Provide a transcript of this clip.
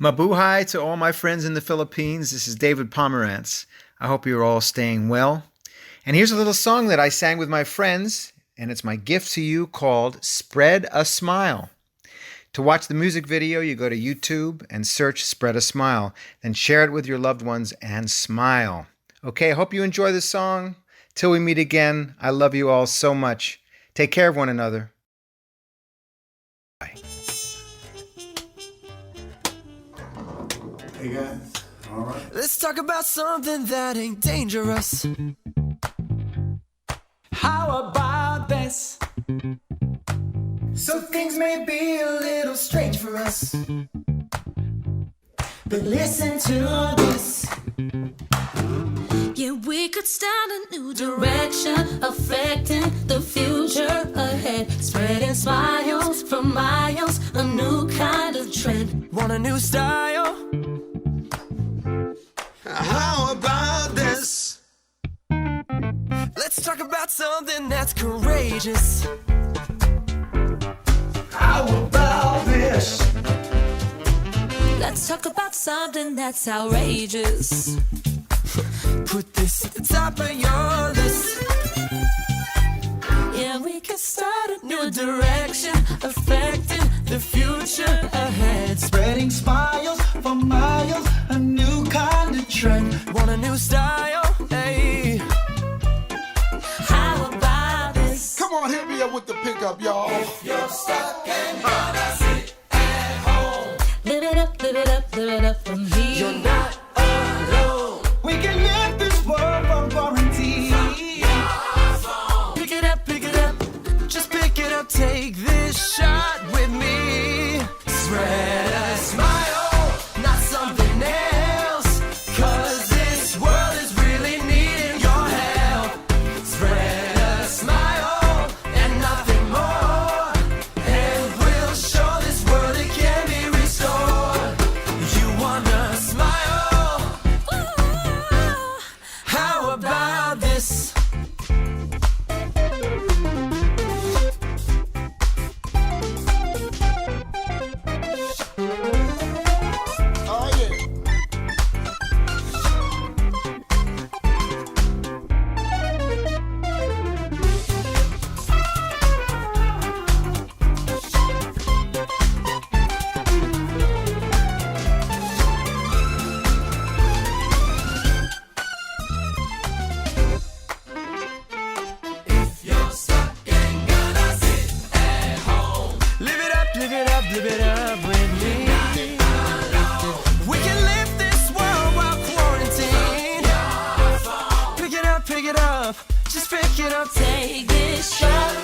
Mabuhay to all my friends in the Philippines. This is David Pomeranz. I hope you're all staying well. And here's a little song that I sang with my friends, and it's my gift to you called Spread a Smile. To watch the music video, you go to YouTube and search Spread a Smile. Then share it with your loved ones and smile. Okay, I hope you enjoy this song. Till we meet again, I love you all so much. Take care of one another. Bye. Hey guys, all right. Let's talk about something that ain't dangerous. How about this? So things may be a little strange for us, but listen to this. Yeah, we could start a new direction, affecting the future ahead. Spreading smiles for miles, a new kind of trend. Want a new style? How about this? Let's talk about something that's courageous. How about this? Let's talk about something that's outrageous. Put this at the top of your list. Yeah, we could start a New direction, affecting the future ahead. Spreading smiles for miles, a new kind of trend. Want a new style? Hey. How about this? Come on, hit me up with the pickup, y'all. If you're stuck and gonna sit at home, Live it up, live it up, live it up for me. you're not alone. We can live this world from quarantine. Pick it up, just pick it up. Take this shot with me. Spread a smile, not something else. 'Cause this world is really needing your help. Spread a smile and nothing more, and we'll show this world it can be restored. You wanna smile? How about this? Oh yeah. If you're stuck and gonna sit at home, live it up, live it up, live it up with me. We can live this world while quarantined. Pick it up, just pick it up. Take this shot